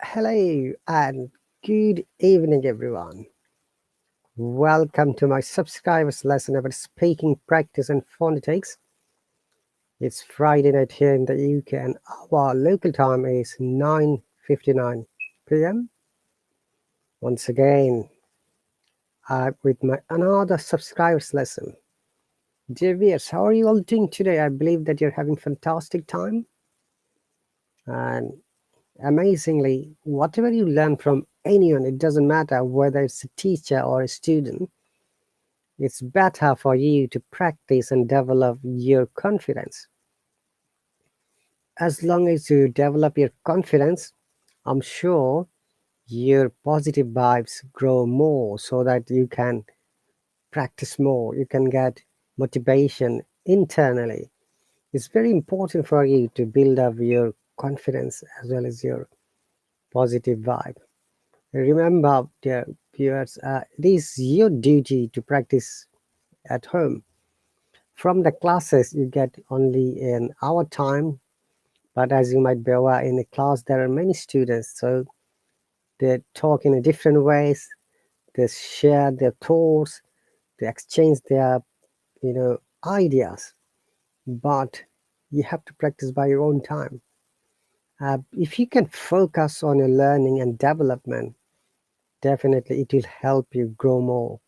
Hello and good evening, everyone. Welcome to my subscribers' lesson about speaking practice and phonetics. It's Friday night here in the UK, and our local time is 9:59 p.m. Once again, with my another subscribers' lesson. Dear viewers, how are you all doing today? I believe that you're having fantastic time, and amazingly, whatever you learn from anyone, it doesn't matter whether it's a teacher or a student, it's better for you to practice and develop your confidence. As long as you develop your confidence, I'm sure your positive vibes grow more so that you can practice more, you can get motivation internally. It's very important for you to build up your confidence as well as your positive vibe. Remember, dear viewers, it is your duty to practice at home. From the classes, you get only an hour time, but as you might be aware, in a class there are many students, so they talk in a different ways, they share their thoughts, they exchange their ideas, but you have to practice by your own time. If you can focus on your learning and development, definitely it will help you grow more.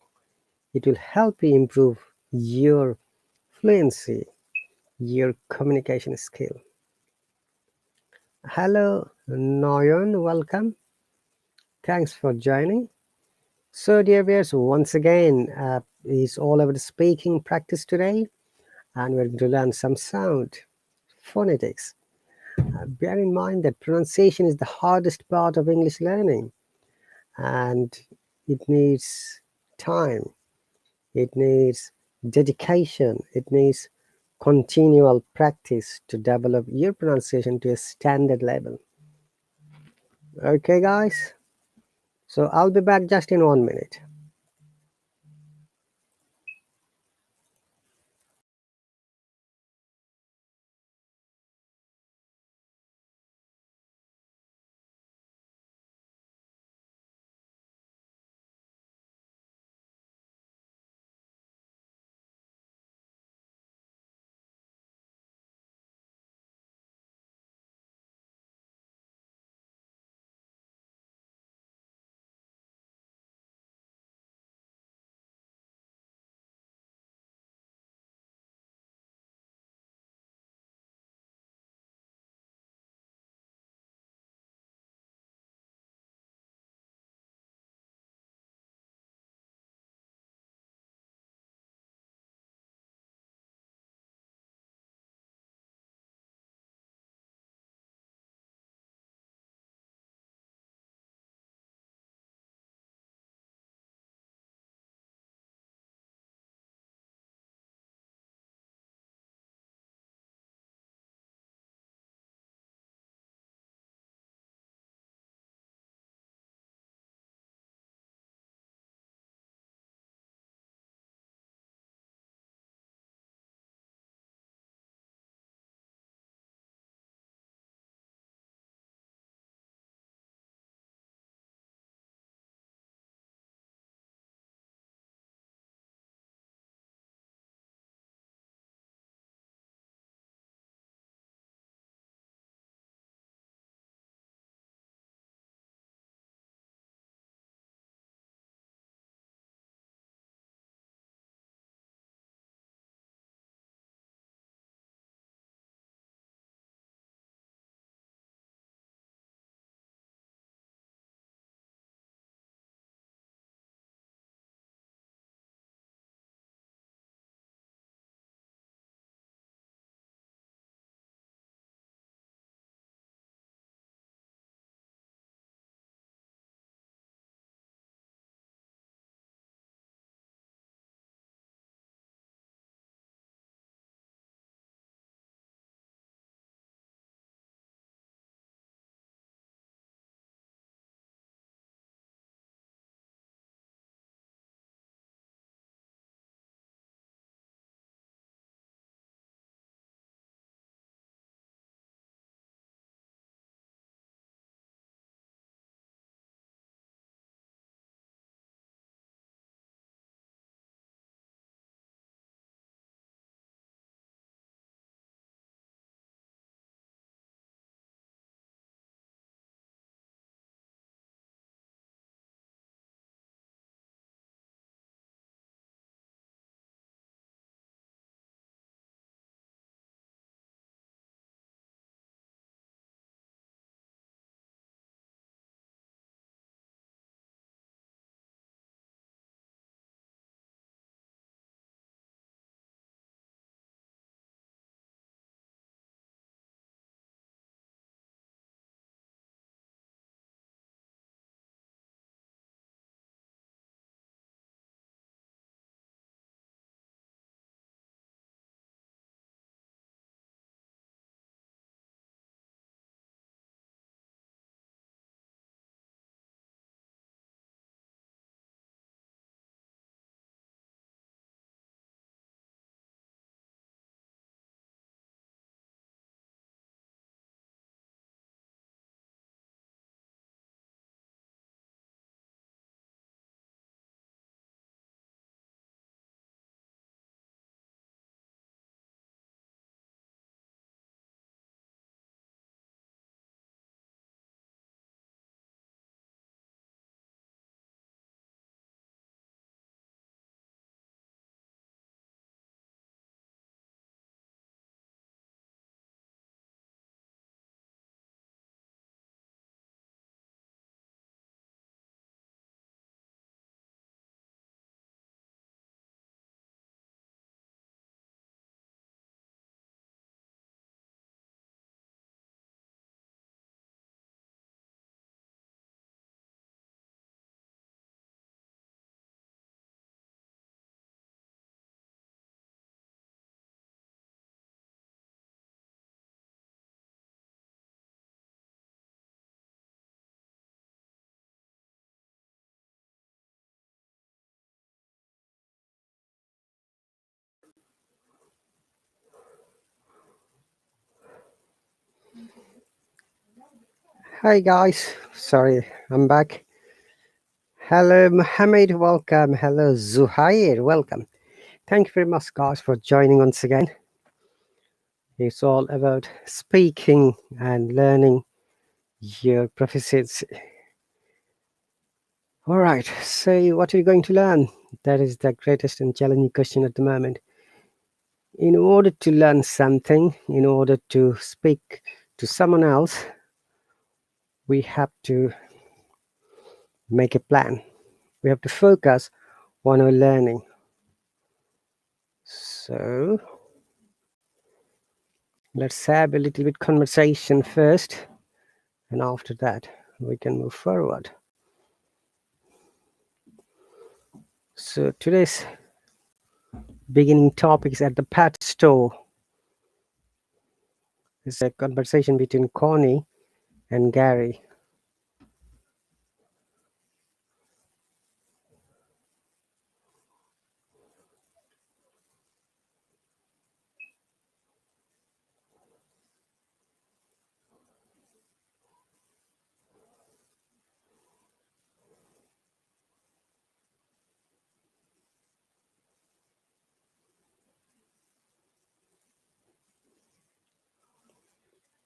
It will help you improve your fluency, your communication skill. Hello, Noyon, welcome. Thanks for joining. So, dear viewers, once again, is all about speaking practice today, and we're going to learn some sound phonetics. Bear in mind that pronunciation is the hardest part of English learning, and it needs time, it needs dedication, it needs continual practice to develop your pronunciation to a standard level. Okay, guys? So I'll be back just in 1 minute. Hi guys, sorry, I'm back. Hello Mohammed, welcome. Hello Zuhair, welcome. Thank you very much guys for joining once again. It's all about speaking and learning your proficiency. Alright, so what are you going to learn? That is the greatest and challenging question at the moment. In order to learn something, in order to speak to someone else, we have to make a plan. We have to focus on our learning. So let's have a little bit conversation first, and after that we can move forward. So today's beginning topic is at the pet store. It's a conversation between Connie and Gary.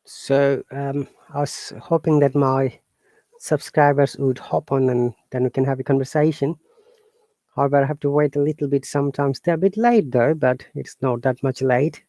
So I was hoping that my subscribers would hop on and then we can have a conversation. However, I have to wait a little bit sometimes. They're a bit late though, but it's not that much late.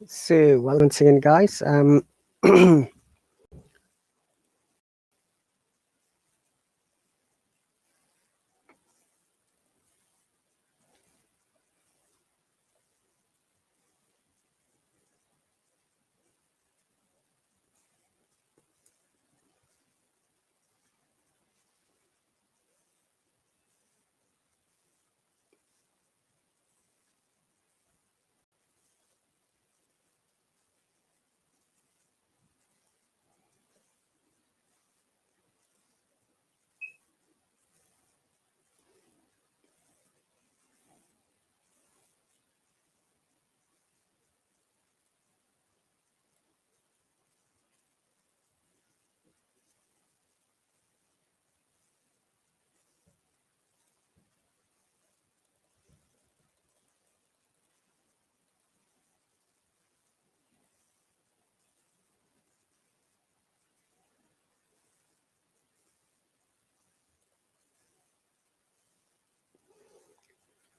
So, well, once again, guys,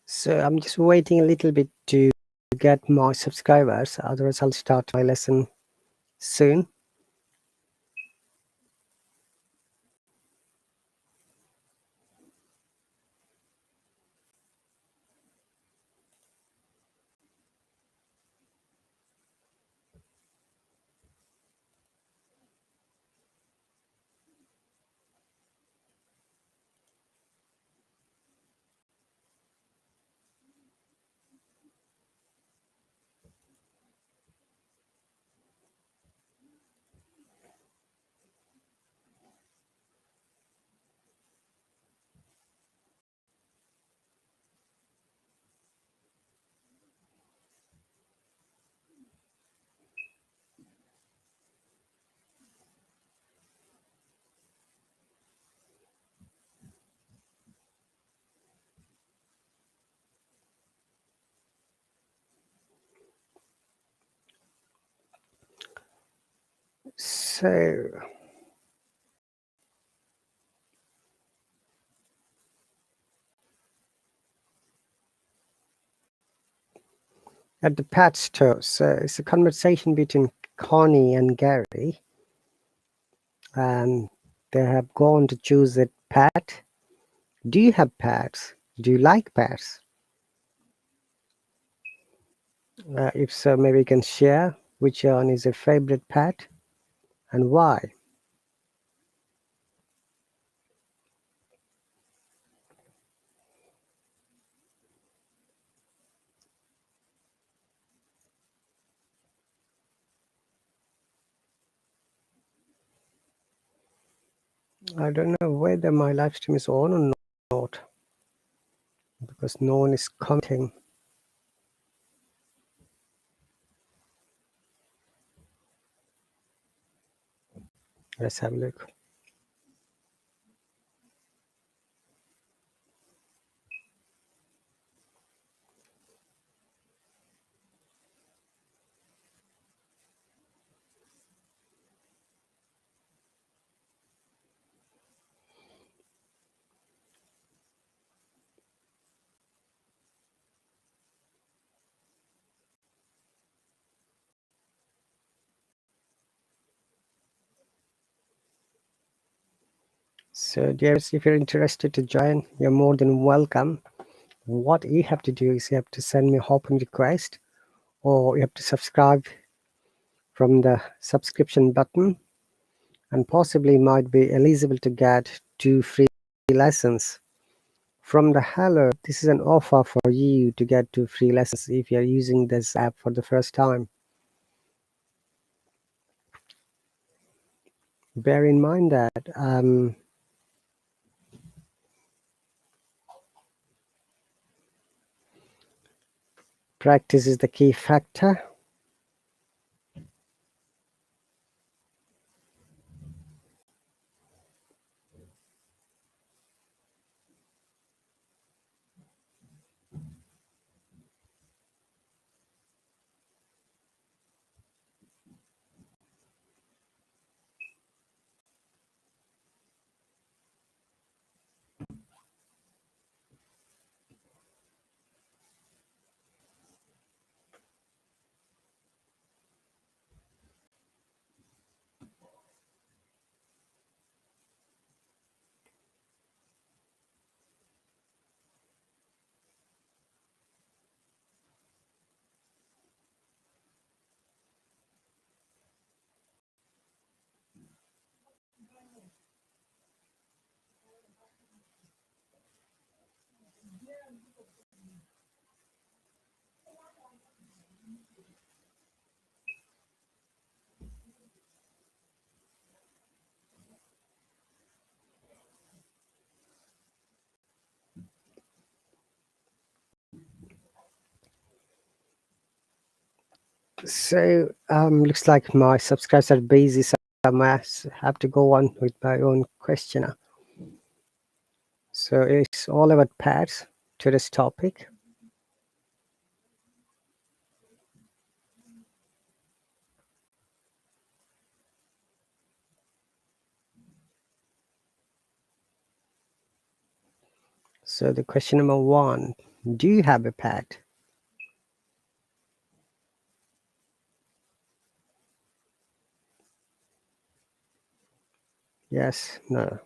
so I'm just waiting a little bit to get more subscribers. Otherwise, I'll start my lesson soon. So at the pet store, so it's a conversation between Connie and Gary, and they have gone to choose a pet. Do you have pets? Do you like pets? If so, maybe you can share which one is your favorite pet and why. I don't know whether my live stream is on or not because no one is commenting. Let's have a look. So, dears, if you're interested to join, you're more than welcome. What you have to do is you have to send me an open request, or you have to subscribe from the subscription button, and possibly might be eligible to get 2 free lessons from the Hello. This is an offer for you to get 2 free lessons if you're using this app for the first time. Bear in mind that practice is the key factor. So looks like my subscribers are busy, so I must have to go on with my own questionnaire. So it's all about pets, today's topic. So the question number 1, do you have a pet? Yes, no.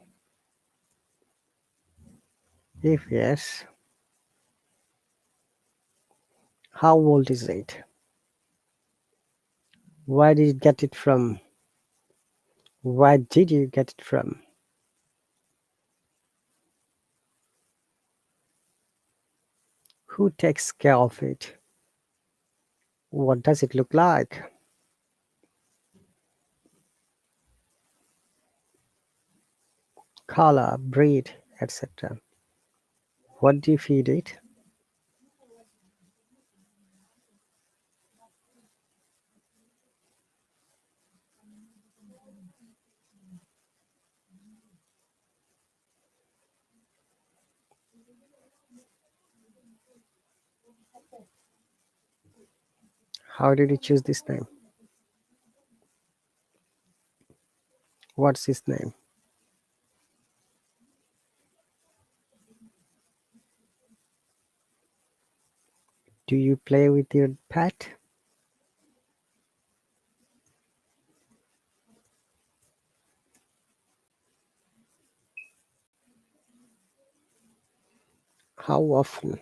If yes, how old is it? Where did you get it from? Where did you get it from? Who takes care of it? What does it look like? Color, breed, etc. What do you feed it? How did you choose this name? What's his name? Do you play with your pet? How often?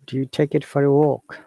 Do you take it for a walk?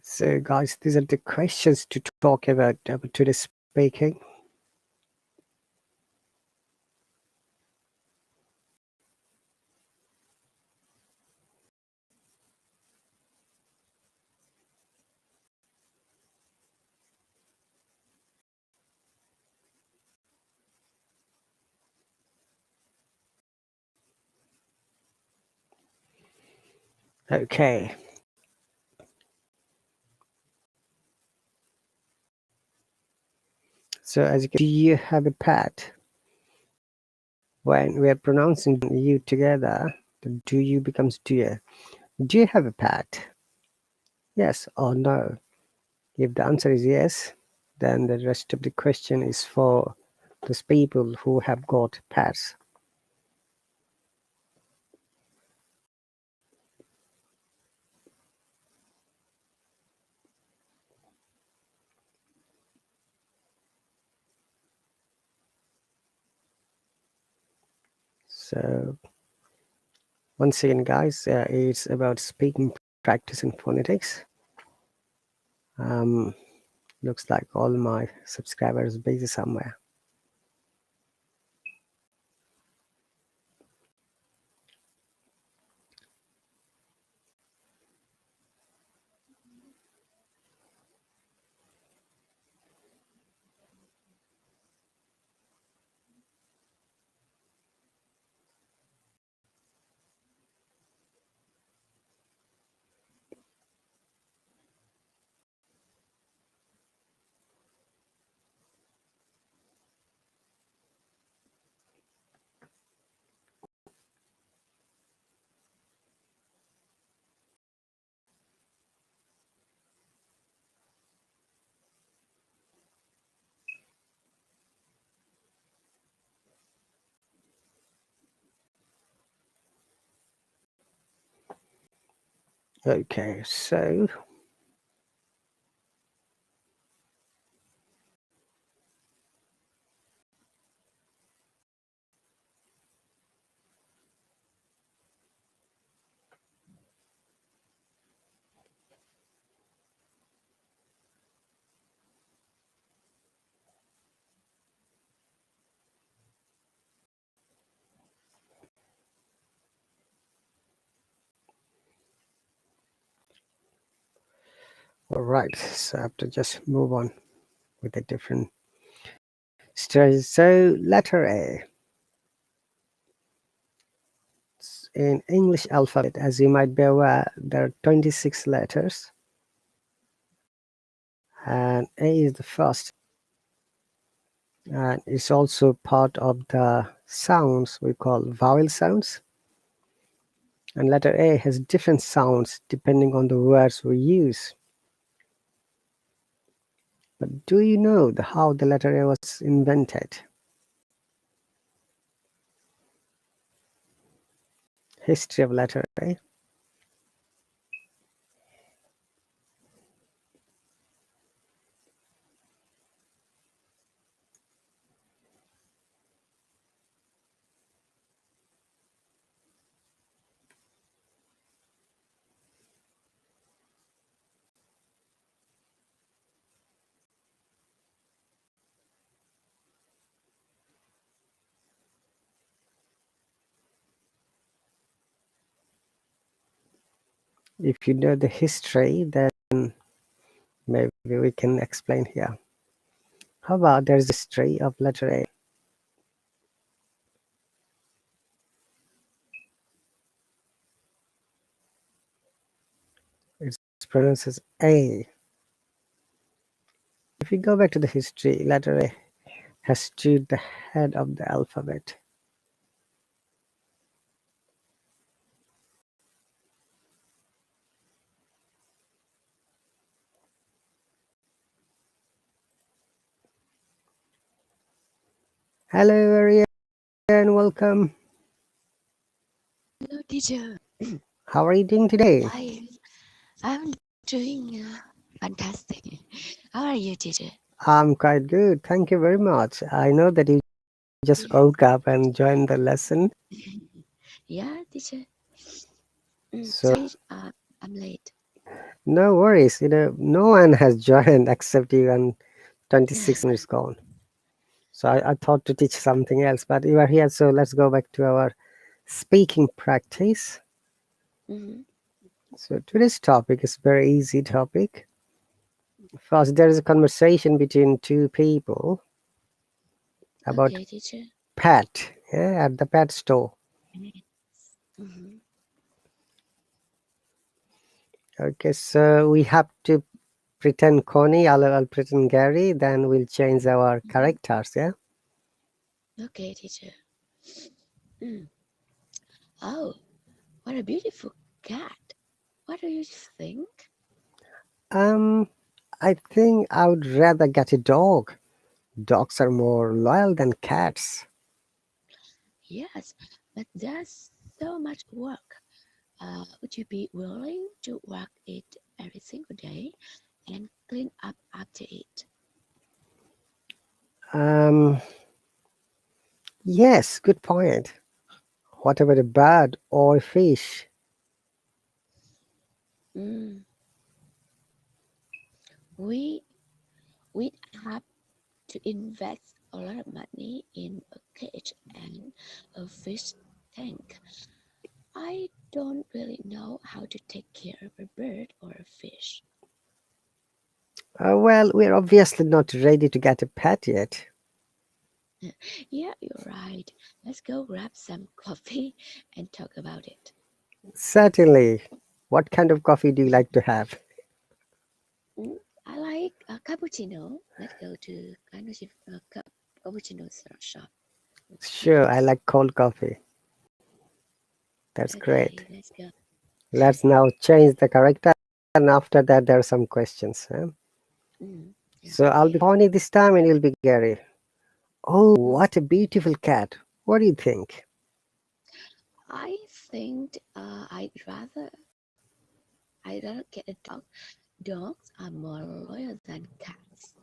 So, guys, these are the questions to talk about today's speaking. Okay. So, as you can, do you have a pet? When we are pronouncing you together, the do you becomes do you. Do you have a pet? Yes or no? If the answer is yes, then the rest of the question is for those people who have got pets. So, once again, guys, it's about speaking practice and phonetics. Um, looks like all my subscribers busy somewhere. Okay, so All right, so I have to just move on with a different story. So, letter A. In English alphabet, as you might be aware, there are 26 letters, and A is the first, and it's also part of the sounds we call vowel sounds. And letter A has different sounds depending on the words we use. But do you know how the letter A was invented? History of letter A. If you know the history, then maybe we can explain here. How about there's the history of letter A? It's pronounced as A. If you go back to the history, letter A has stood the head of the alphabet. Hello, Ariane, welcome. Hello, teacher. How are you doing today? I'm doing fantastic. How are you, teacher? I'm quite good. Thank you very much. I know that you just woke up and joined the lesson. Yeah, teacher. So Sorry, I'm late. no worries. No one has joined except you, and 26 minutes gone. So I thought to teach something else, but you are here. So let's go back to our speaking practice. Mm-hmm. So today's topic is very easy topic. First, there is a conversation between two people about Okay, teacher. pet, yeah, at the pet store. Mm-hmm. Okay, so we have to pretend Connie, I'll pretend Gary, then we'll change our Mm-hmm. characters, yeah? Okay, teacher. Mm. Oh, what a beautiful cat. What do you think? Um, I think I would rather get a dog. Dogs are more loyal than cats. Yes, but there's so much work. Would you be willing to work it every single day and clean up after it? Um, yes, good point. What about a bird or a fish? Mm. We we have to invest a lot of money in a cage and a fish tank. I don't really know how to take care of a bird or a fish. Well, we're obviously not ready to get a pet yet. Yeah, you're right. Let's go grab some coffee and talk about it. Certainly. What kind of coffee do you like to have? Mm, I like a cappuccino. Let's go to cappuccino shop. Sure, I like cold coffee. That's great. Okay, let's go. Let's now change the character, and after that, there are some questions. Huh? Mm, So I'll be okay. Connie this time, and you'll be Gary. Oh, Mm. what a beautiful cat! What do you think? I think I'd rather get a dog. Dogs are more loyal than cats.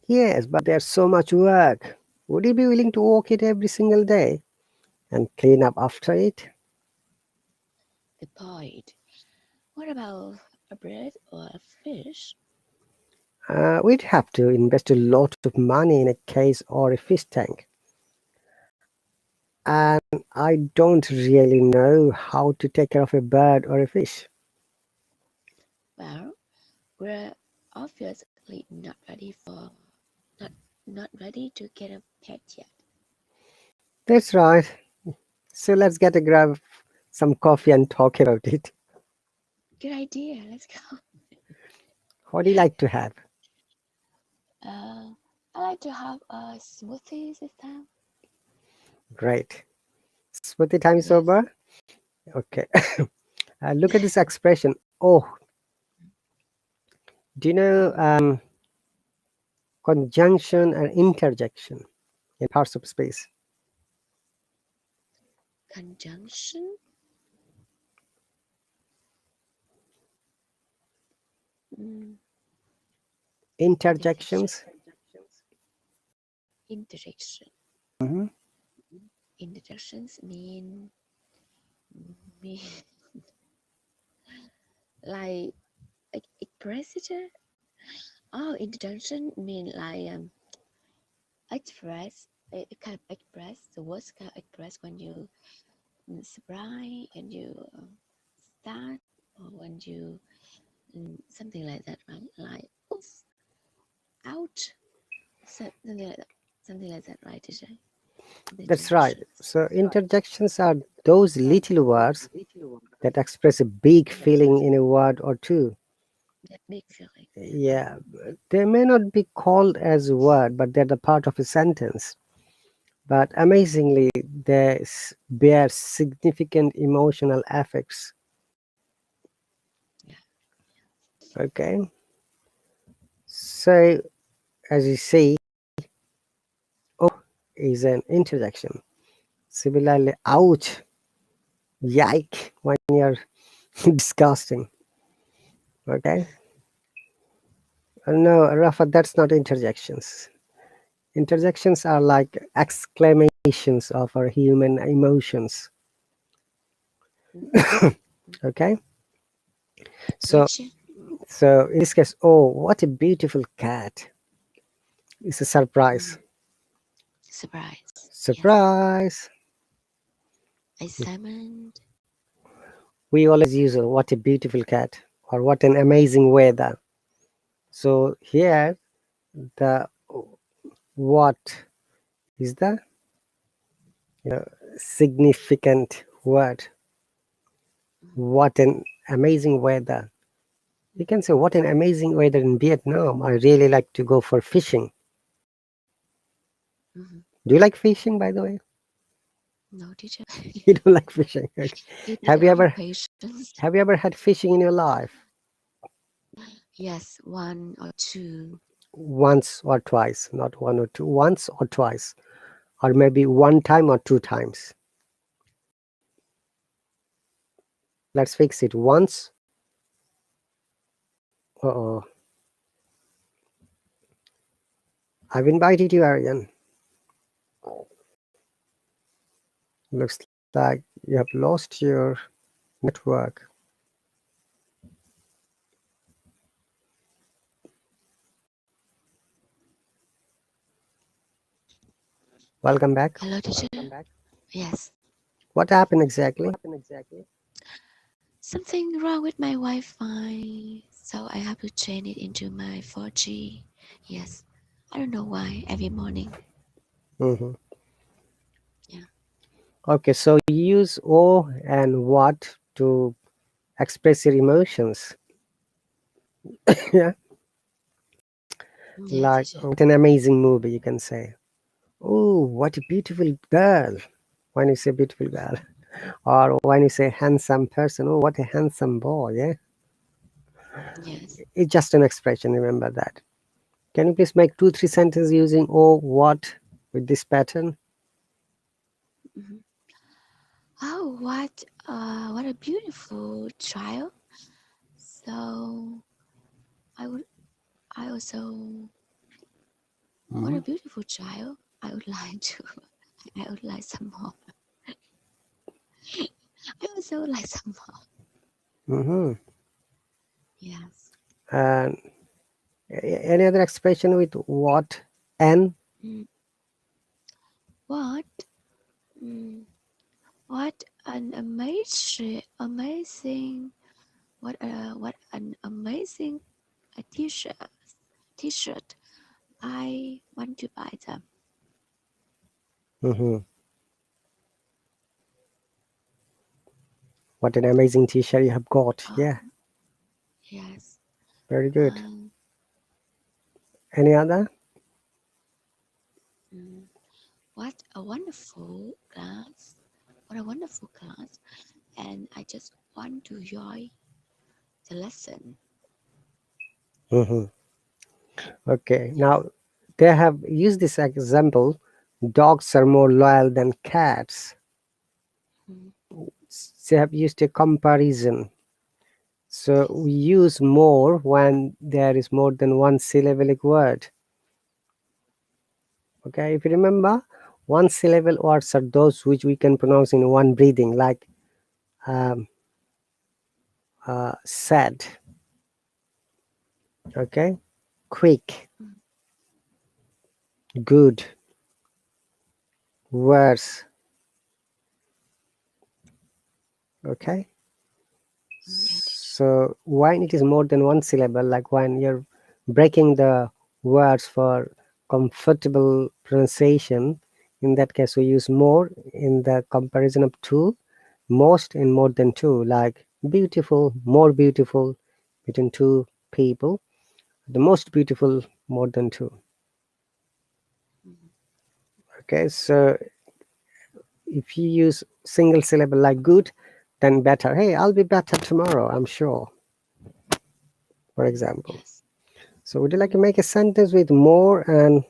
Yes, but there's so much work. Would you be willing to walk it every single day and clean up after it? Good point. What about a bird or a fish? We'd have to invest a lot of money in a case or a fish tank. And I don't really know how to take care of a bird or a fish. Well, we're obviously not not ready to get a pet yet. That's right. So let's get a grab some coffee and talk about it. Good idea. Let's go. What do you like to have? Uh, I like to have a smoothie this time. Great. Smoothie time is Yes. over. Okay. Look at this expression. Oh, do you know Mm. conjunction and interjection in parts of space? Conjunction. Mm. Interjection. Interjections. Interjection. Hmm. Interjections mean like express it. Oh, interjection mean like express. It kind of express the words kind of express when you surprise and you start or when you something like that, right? Like oof, ouch, something like that. Something like that, right, teacher? The That's right. injections. So interjections are those little words that express a big feeling in a word or two. That big feeling. Yeah. Yeah, they may not be called as a word, but they're the part of a sentence. But amazingly, they bear significant emotional effects. Yeah. Okay, so as you see, is an interjection. Similarly, ouch, yike, when you're disgusting. Okay, no, Rafa, that's not interjections. Interjections are like exclamations of our human emotions. Mm-hmm. Okay, so Gotcha. in this case, oh, what a beautiful cat! It's a surprise. Mm. Surprise. Yes. Surprise! Excitement. We always use what a beautiful cat or what an amazing weather. So here, the what is the significant word. Mm-hmm. What an amazing weather. You can say, what an amazing weather in Vietnam. I really like to go for fishing. Mm-hmm. Do you like fishing, by the way? No, teacher. You don't like fishing. Okay. You need Have to you have ever patience. had fishing in your life? Yes, one or two. Once or twice, not one or two. Once or twice, or maybe one time or two times. Let's fix it. Once. Uh-oh. I've invited you, Aryan. Looks like you have lost your network. Welcome back. Hello, teacher. Yes. What happened exactly? Something wrong with my Wi-Fi, so I have to change it into my 4G. Yes. I don't know why every morning. Hmm. Yeah. Okay, so you use oh and what to express your emotions. Yeah, Yeah, like teacher. oh, what an amazing movie, you can say. Oh, what a beautiful girl. When you say beautiful girl, or when you say handsome person, oh, what a handsome boy. Yeah, Yes. it's just an expression. Remember that. Can you please make two, three sentences using oh, what with this pattern? Mm-hmm. Oh, what a beautiful child. So I would, I also, what Hmm. a beautiful child. I would like to, I would like some more. I also would like some more. Hmm. Yes. And any other expression with what and Mm. What? Mm. What an amazing, what an amazing a t-shirt. I want to buy them. Hmm. What an amazing t-shirt you have got. Yeah, Um, yes. very good. Um, Any other? mm, what a wonderful class. What a wonderful class. And I just want to enjoy the lesson. Hmm. Okay, now they have used this example. Dogs are more loyal than cats. Mm, They have used a comparison. So yes. we use more when there is more than one syllabic word. Okay, if you remember, one syllable words are those which we can pronounce in one breathing, like um, sad, okay, quick, Mm, good, worse, okay. yeah, teacher. So when it is more than one syllable, like when you're breaking the words for comfortable pronunciation, in that case we use more in the comparison of two, most and more than two, like beautiful, more beautiful between two people, the most beautiful more than two. Mm, Okay, so if you use single syllable like good, then better. Hey, I'll be better tomorrow, I'm sure, for example. yes. So would you like to Mm, make a sentence with more and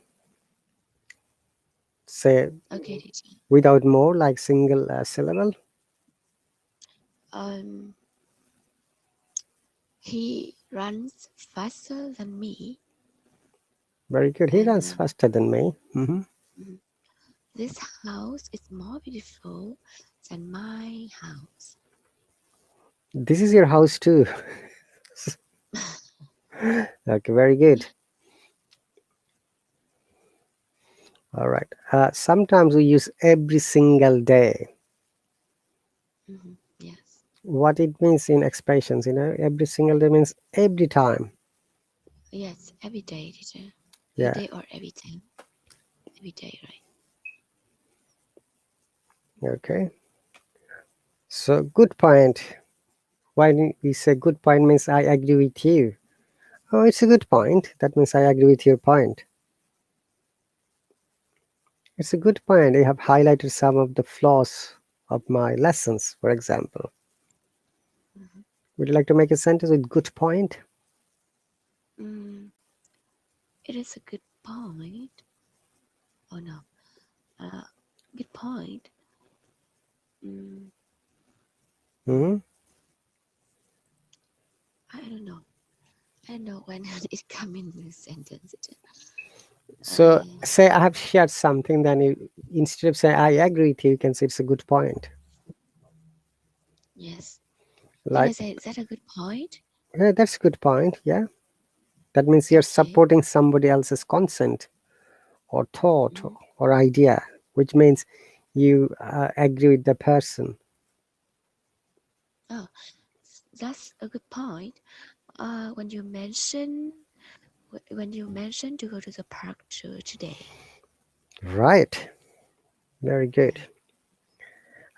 say okay, teacher. without more, like single syllable? Um, he runs faster than me, Very good. He and runs faster than me. mm, this house is more beautiful than my house. This is your house too. Okay, very good. All right. Sometimes we use every single day. Yes. What it means in expressions, every single day means every time. Yes, every day, teacher. Every Yeah. day or every time. Every day, right? Okay. So good point. When we say good point means I agree with you. Oh, it's a good point. That means I agree with your point. It's a good point. You have highlighted some of the flaws of my lessons, for example. Mm-hmm. Would you like to make a sentence with good point? Mm, it is a good point. Oh no. Uh, good point. Mm, mm, Hmm. I don't know. I don't know when it come in the sentence. So Uh, say I have shared something, then you, instead of saying I agree with you, you can say it's a good point. yes. Then I Like, say, is that a good point? yeah, that's a good point. Yeah. That means you're Okay. supporting somebody else's consent or thought Mm. or idea, which means you agree with the person. Oh, that's a good point. When you mention when you mentioned to go to the park today. Right. Very good.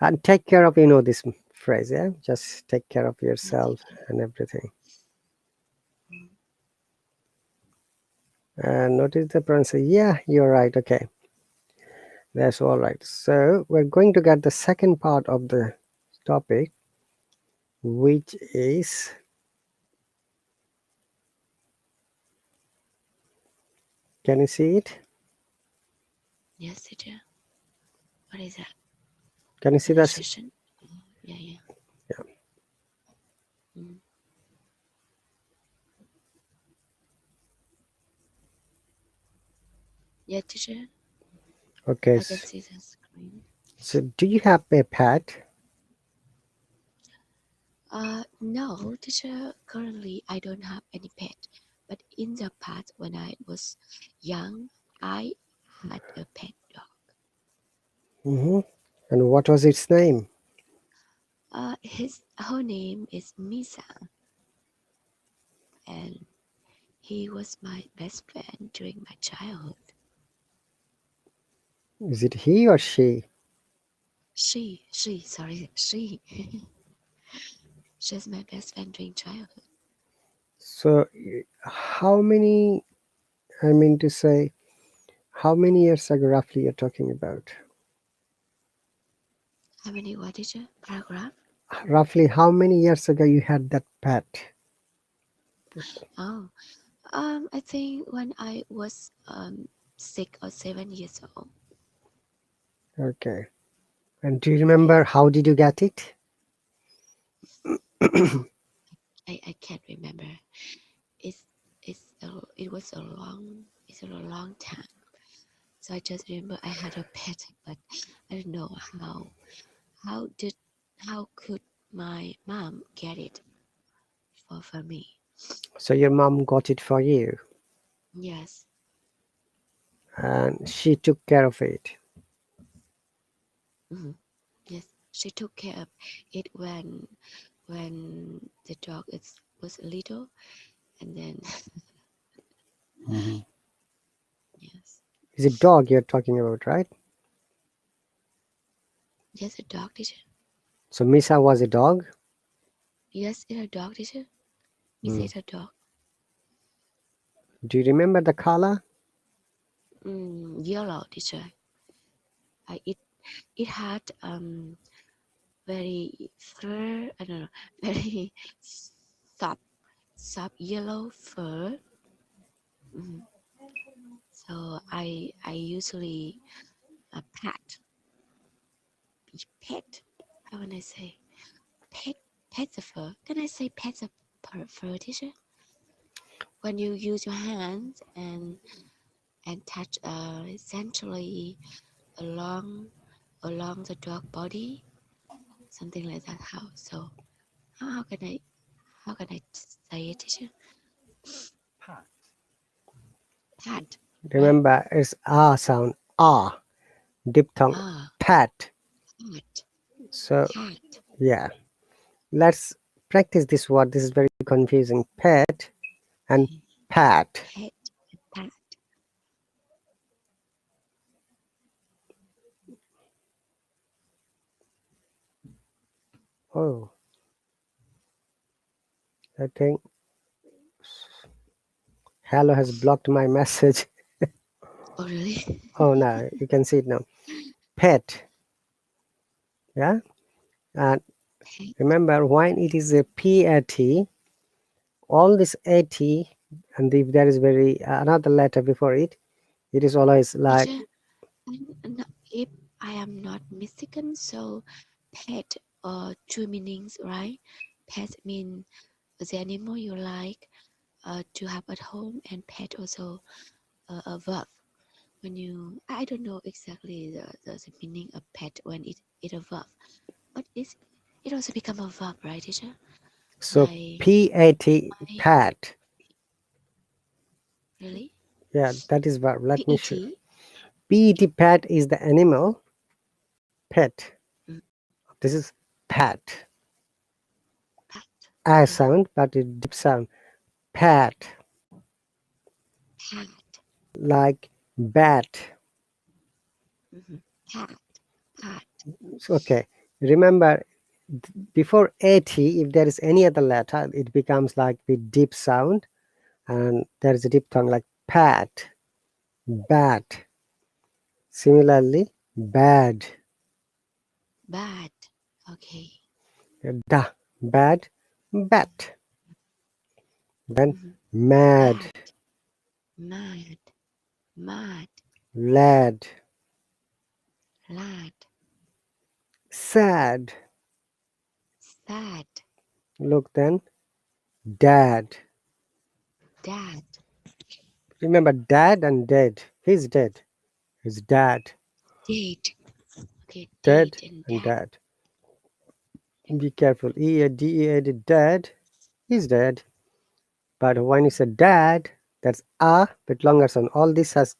Mm, And take care of, this phrase, yeah? Just take care of yes, yourself teacher. and everything. Mm, And notice the pronunciation. Yeah, you're right. Okay. That's all right. So we're going to get the second part of the topic, which is, can you see it? yes, teacher. What is that? Can you see that? Illustration? Yeah, yeah. Yeah. Mm. Yeah, teacher. Okay. I can see the screen. So do you have a pet? No, teacher. Currently, I don't have any pet. But in the past, when I was young, I had a pet dog. Hmm. And what was its name? His whole name is Misa, and He was my best friend during my childhood. Is it he or she? Sorry, she. She's my best friend during childhood. So, how many, I mean to say, how many years ago roughly you're talking about? How many what teacher? Paragraph? Roughly how many years ago you had that pet? Oh, I think when I was 6 or 7 years old. Okay. And do you Yes, remember how did you get it? I can't remember. It's it was a long time. So I just remember I had a pet, but I don't know how did how could my mom get it for me. So your mom got it for you Yes. and she took care of it. Hmm. Yes, she took care of it when the dog was little, and then Hmm. yes, Is it dog you're talking about, right? yes, a dog teacher. So Misa was a dog. Yes, it's a dog teacher. We say Mm. it's a dog. Do you remember the color? Yellow teacher. It had very fur. I don't know, very soft soft yellow fur. Mm. So I usually pet pet. How can I say pet pet the fur? Can I say pet the fur teacher? When you use your hands and touch essentially along along the dog body, something like that. How can I say it, teacher? Pat, right? Remember, it's ah sound. Ah. Diphthong. Ah, Pat. pat, So, pat, yeah. Let's practice this word. This is very confusing. Pet and pat. pet, pat. Oh, I think Hello has blocked my message. Oh, really? Oh, no, you can see it now. Pet. Yeah. And Pet, remember, when it is a PAT, all this AT, and if there is very another letter before it, it is always like, teacher. If I am not mistaken, so pet two meanings, right? Pet mean the animal you like to have at home, and pet also a verb. When you, I don't know exactly the meaning of pet when it a verb, but it also become a verb, right, teacher? so My PAT, my pat. really Yeah, that is verb. Let me pet show. PET, pat is the animal. Pet. mm, This is pat. pat. A Okay, sound, but it deep sound. Pat. pat. Like bat. Mm-hmm. Pat, pat. So, okay. Remember, before AT, if there is any other letter, it becomes like the deep sound, and there is a deep like pat, bat. Similarly, bad, Bad. Okay. da, bad, bat. Then Mm-hmm. mad, Bad. Mad. Mad. lad, Lad. sad. Sad. Look then, dad. Dad. Remember, dad and dead. He's dead. His dad, Date. Okay, dead date and and dad. dad. Be careful. E-A-D-E-A-D, dad. He's dead. But when you say dad, that's a but longer sound. All this has,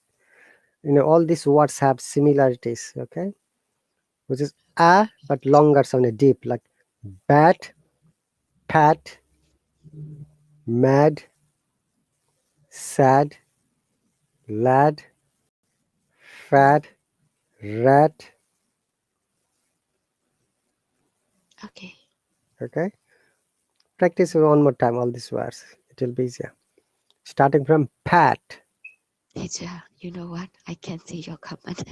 all these words have similarities. Okay, which is a but longer sound, a deep like bat, pat, mad, sad, lad, Mhm. fat, rat. Okay. Okay, practice one more time all these words. It will be easier. Starting from pat. Teacher, you know what? I can see your comment.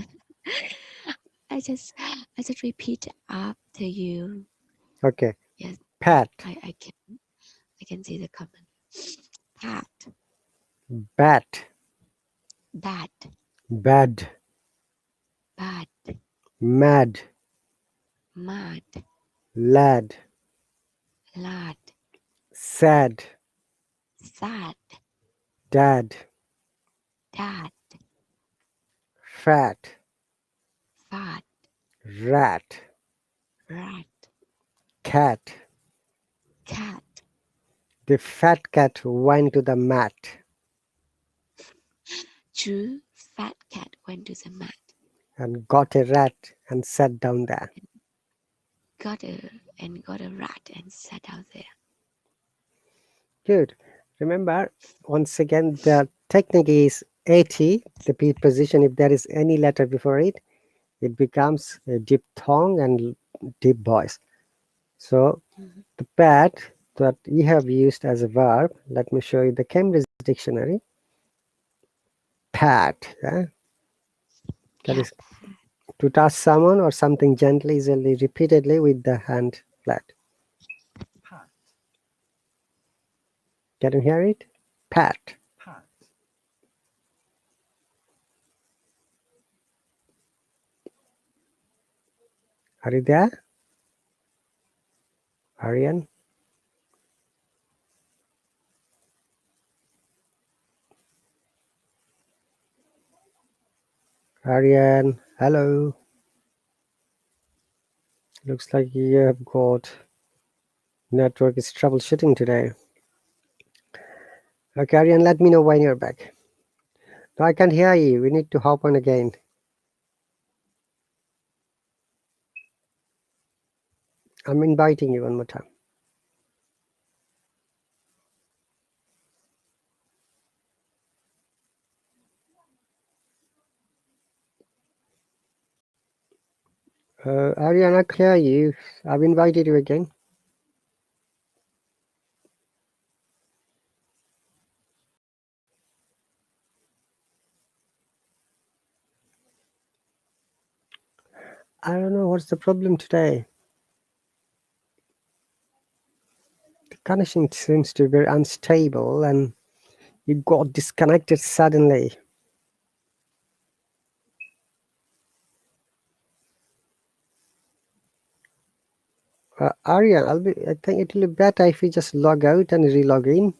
I just I just repeat after you. Okay, Yes, pat, I can see the comment. Pat, bat, bad, bad, bad, mad, mad, lad, lad, sad, sad, dad, dad, fat, fat, rat, rat, cat. cat. The fat cat went to the mat True, fat cat went to the mat. and got a rat and sat down there. Got a got a rat and sat out there. Good. Remember, once again, the technique is 80, the preposition. If there is any letter before it, it becomes a diphthong and deep voice. So Mhm. the pat that you have used as a verb, let me show you the Cambridge dictionary. Pat, yeah? That Yeah, is to touch someone or something gently, easily, repeatedly with the hand flat. Can you hear it? Pat. Are you there? Aryan? Aryan, hello. Looks like you have got network is troubleshooting today. Okay, Aryan, let me know when you're back. No, I can't hear you. We need to hop on again. I'm inviting you one more time. Aryan, I can't hear you. I've invited you again. I don't know what's the problem today. The connection seems to be very unstable and you got disconnected suddenly. Aryan, I think it will be better if you just log out and re-log in.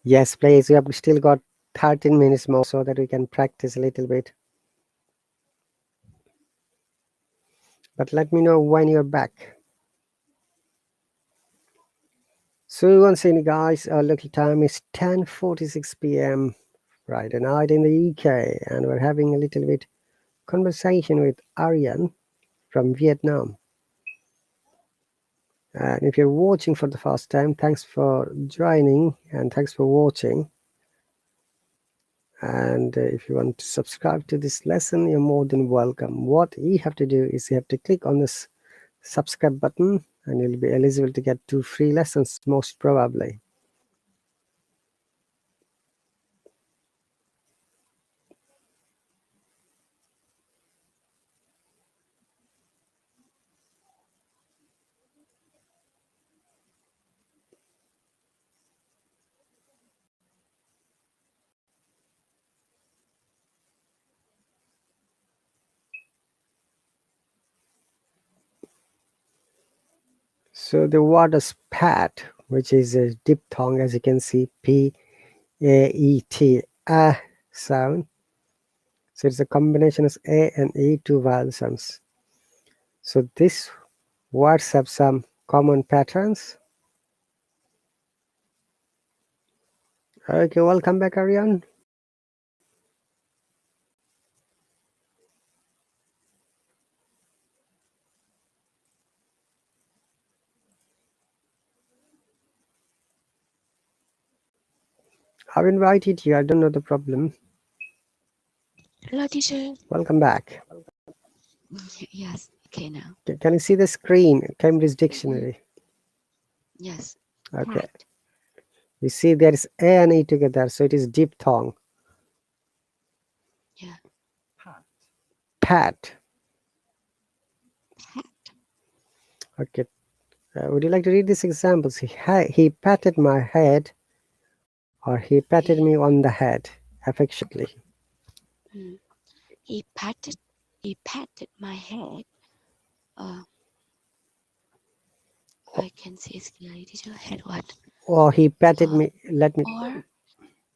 Yes, please. We have still got 13 minutes more so that we can practice a little bit. But let me know when you're back. So once again, guys, our local time is 10:46 p.m. Friday night in the UK, and we're having a little bit conversation with Aryan from Vietnam. And if you're watching for the first time, thanks for joining and thanks for watching. And if you want to subscribe to this lesson, you're more than welcome. What you have to do is you have to click on this subscribe button and you'll be eligible to get 2 free lessons most probably. So the word is pat, which is a diphthong, as you can see, P-A-E-T, sound. So it's a combination of A and E, two vowel sounds. So these words have some common patterns. Okay, welcome back, Aryan. I've invited you. I don't know the problem. Hello, teacher. Welcome back. Yes. Okay, now. Can you see the screen? Cambridge Mm-hmm. Dictionary. Yes. Okay. Pat. You see there is A and E together, so it is diphthong. Yeah. Pat. Pat. Okay. Would you like to read these examples? He patted my head, or he patted me He. on the head affectionately. Mm, he patted. He patted my head. Uh, I can see it clearly. Teacher. Head what? Or he patted Uh, me. Let me. or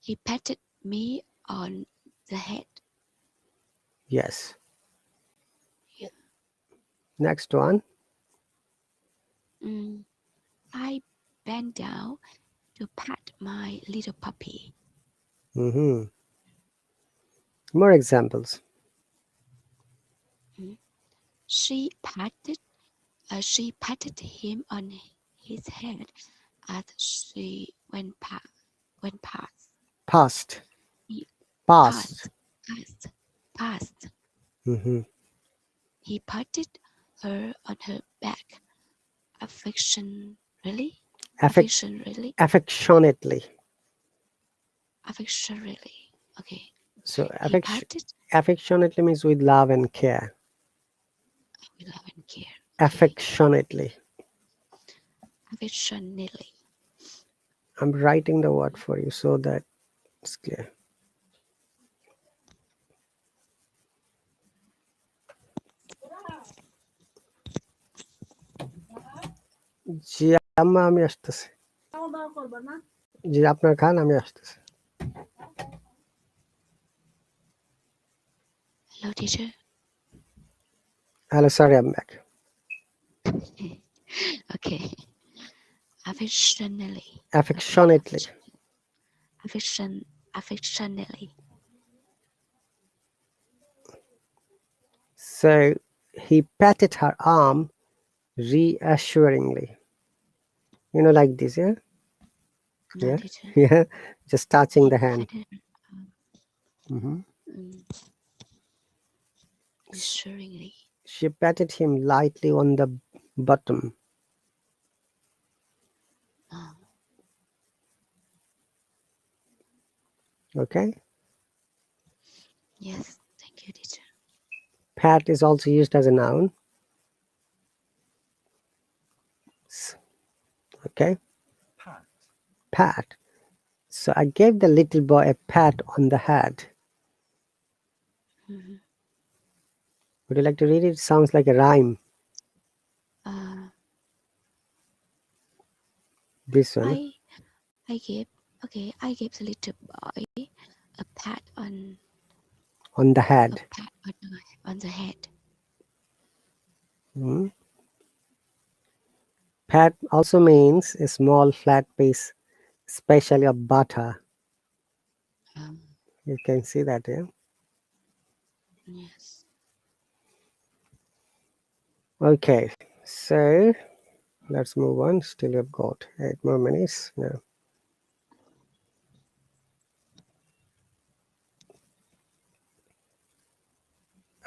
he patted me on the head. Yes. Yeah. Next one. Mm, I bent down to pat my little puppy. Hmm. More examples. Mm, she patted. She patted him on his head as she went past. Past. He Past. passed, passed, passed. Hmm. He patted her on her back. Affection, really? Affect, Affection, really? affectionately. Affection, really? Okay. So He patted affectionately means with love and care. with love and care. Okay. Affectionately. Affectionately. I'm writing the word for you so that it's clear. জি আম্মা আমি আসতেছি জি আপনার খান আমি আসতেছি Hello, teacher. Hello, sorry, I'm back. Okay. Affectionately. Okay. Affectionately. Affectionately. So he patted her arm reassuringly. Like this, yeah? No, Yeah? teacher. Yeah? Just touching He the hand. patted Hmm. reassuringly. She patted him lightly on the bottom. Oh, Okay? yes. Thank you, teacher. Pat is also used as a noun. Okay? Pat. So I gave the little boy a pat on the head. Hmm. Would you like to read it? It sounds like a rhyme. Uh, This one. I I gave I gave the little boy a pat On the a head. pat on the head. Mhm. Pat also means a small flat piece, especially of butter. Um, You can see that, yeah? yes. Okay, so let's move on. Still we've got 8 more minutes now.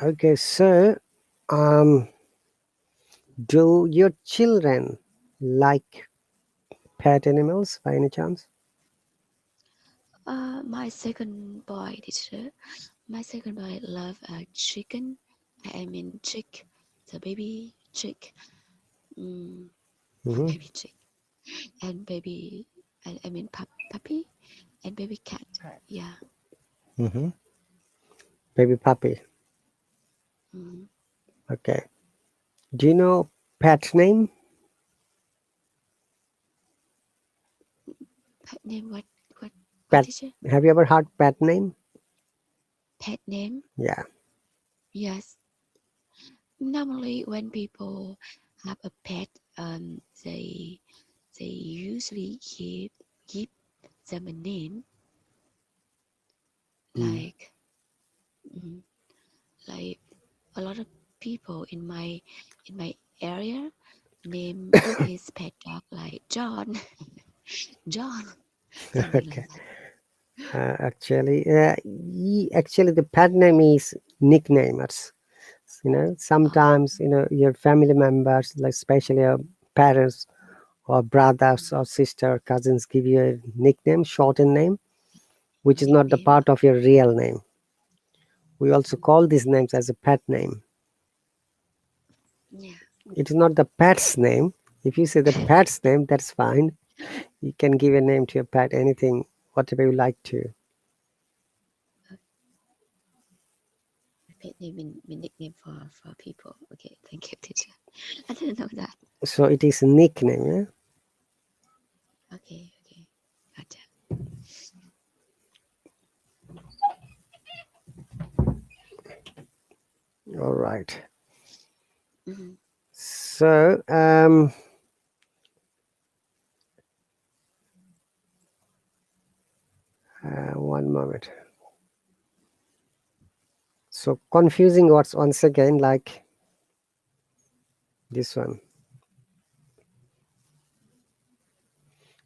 Okay, so um, do your children like pet animals by any chance? My second boy teacher. My second boy love chicken. I mean chick. The baby chick. Mm, Hmm. baby chick and baby. I mean puppy and baby cat. Yeah. Hmm. Baby puppy. Mm. Okay. Do you know pet name? Pet name what Pet. teacher? Have you ever heard pet name? Pet name? Yeah. Yes. Normally, when people have a pet, they usually give them a name Mm. like mm, like a lot of people in my area name his pet dog like John, John, something like Okay. that. Actually, the pet name is nicknamers. Oh, Sometimes your family members, like especially your parents or brothers or sister, cousins, give you a nickname, shortened name, which a is not the nickname. part of your real name. We also Mm, call these names as a pet name. yeah. It is not the pet's name. If you say the pet's name, that's fine. You can give a name to your pet, anything, whatever you like to. Pet name mean nickname for people. Okay, thank you, teacher. I didn't know that. So it is a nickname, yeah? Okay, okay, gotcha. All right. Mm-hmm. So, one moment. So confusing words once again, like this one.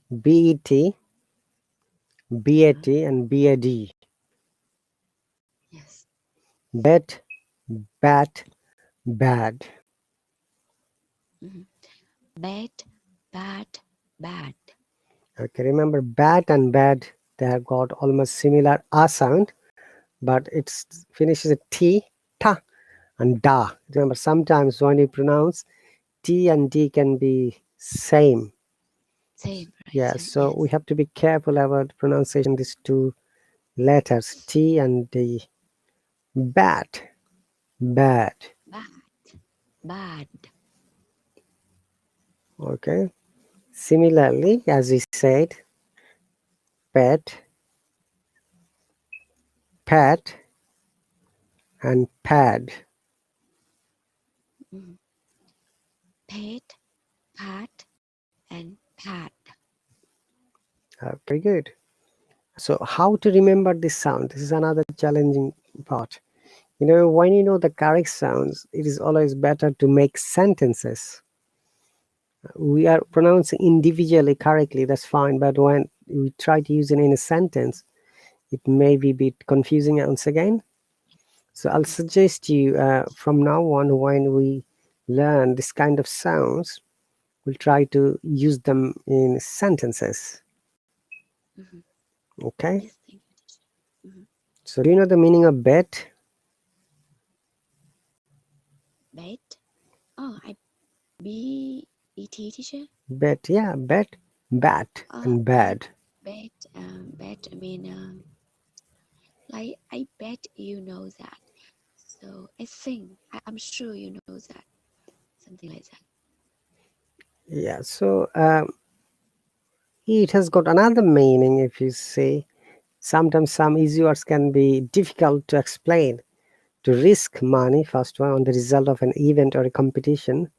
BET, BAT, Uh-huh. and BAD. Yes. Bet, bat, bad. Mm-hmm. Bad, bad, bad. Okay, remember bat and bad, they have got almost similar a sound, but it finishes a T, ta, and da. Remember, sometimes when you pronounce T and D can be same. Same, right? Yeah, Same. so we Yes. have to be careful about pronunciation these two letters, T and D. Bat, bad. Bad, bad. Okay. Similarly, as we said, pet, pat, and pad. Mm-hmm. Pet, pat, and pad. Very good. So, how to remember this sound? This is another challenging part. When you know the correct sounds, it is always better to make sentences. We are pronouncing individually correctly, that's fine, but when we try to use it in a sentence, it may be a bit confusing once again. So, I'll Mm-hmm. suggest you from now on, when we learn this kind of sounds, we'll try to use them in sentences. Mm-hmm. Okay. Yes, thank you, teacher. Mm-hmm. So, do you know the meaning of bet? Bad. Oh, I B-E-T, teacher. Bet, yeah, bet, bat, and I bad. bet, bet, I mean, like, I bet you know that. So I think, I'm sure you know that. Something like that. Yeah, so it has got another meaning if you say. Sometimes some easy words can be difficult to explain. To risk money, first one, on the result of an event or a competition,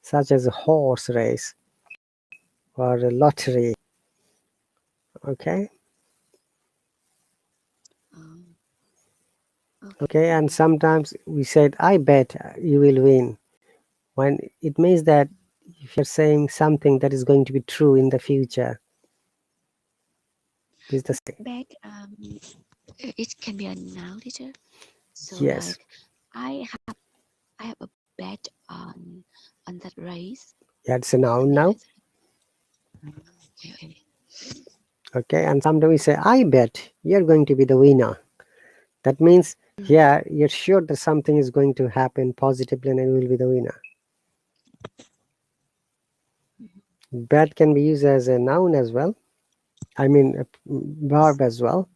such as a horse race or a lottery. Okay, Um, okay, okay, and sometimes we said, I bet you will win. When it means that if you're saying something that is going to be true in the future, this is the same. bet, it can be a noun, teacher. So Yes, like, I have, I have a bet on that race. yeah, it's a noun Something now. like that. Okay, okay. Okay, and sometimes we say, I bet you're going to be the winner. That means, Mm, yeah, you're sure that something is going to happen positively and you will be the winner. mhm. Bet can be used as a noun as well. I mean, a Yes. verb as well.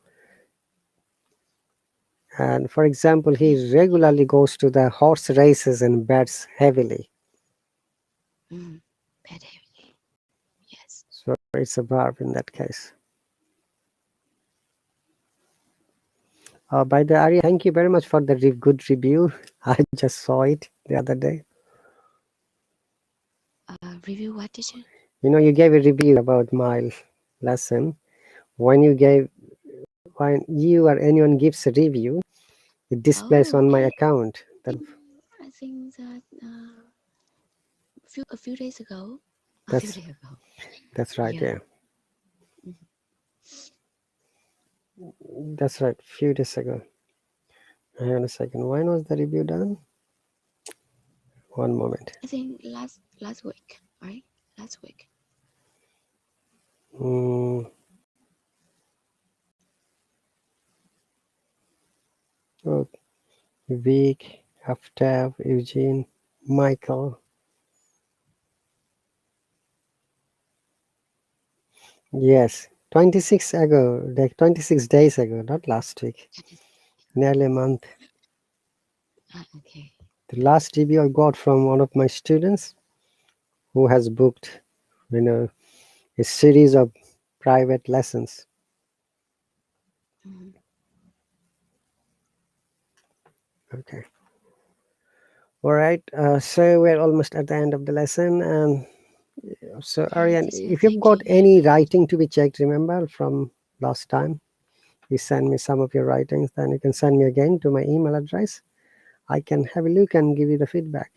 And for example, Yeah. he regularly goes to the horse races and bets heavily. Mm, bet heavily. Yes. So it's a verb in that case. By the Arya, thank you very much for the good review. I just saw it the other day. Review what, teacher? You gave a review about my lesson. When you gave, when you or anyone gives a review, it displays Oh, on my I account. That think I think that a few days ago. A few that's days ago. that's right. Yeah. Yeah. Mhm. That's right, few days ago. Hang on a second. When was the review done? One moment. I think last week, right? Last week. Mm, oh, week after Eugene, Michael. Yes, 26 ago, like 26 days ago, not last week. That is, Nearly a month. okay. The last review I got from one of my students who has booked, you know, a series of private lessons. Mm, Okay. All right. So we're almost at the end of the lesson, and so all right, Aryan, teacher. if you've Thank got you very any much. writing to be checked, remember from last time, you send me some of your writings, then you can send me again to my email address. I can have a look and give you the feedback.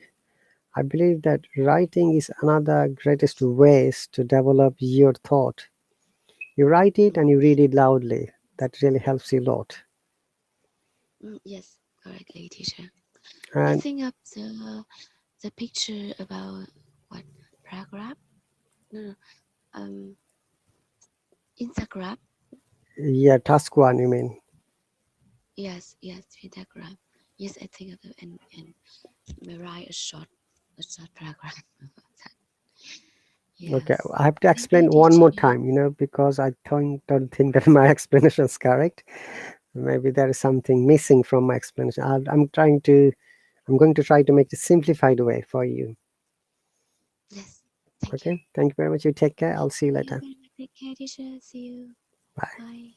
I believe that writing is another greatest ways to develop your thought. You write it and Mm, you read it loudly. That really helps you a lot. yes, correctly, teacher. I And think of the picture about what paragraph? No, no. Um, Instagram. yeah, task one, you mean? Yes, yes, Instagram. Yes, I think of it and may write a short paragraph about that. Okay, Yes. I have to Thank you, explain one more teacher. time, because I don't think that my explanation is correct. Maybe there is something missing from my explanation. I'm going to try to make it simplified way for you. Yes. Thank you. Okay, thank you very much. You take care. I'll see you Thank you later. very much. Take care, teacher. See you. Bye. Bye.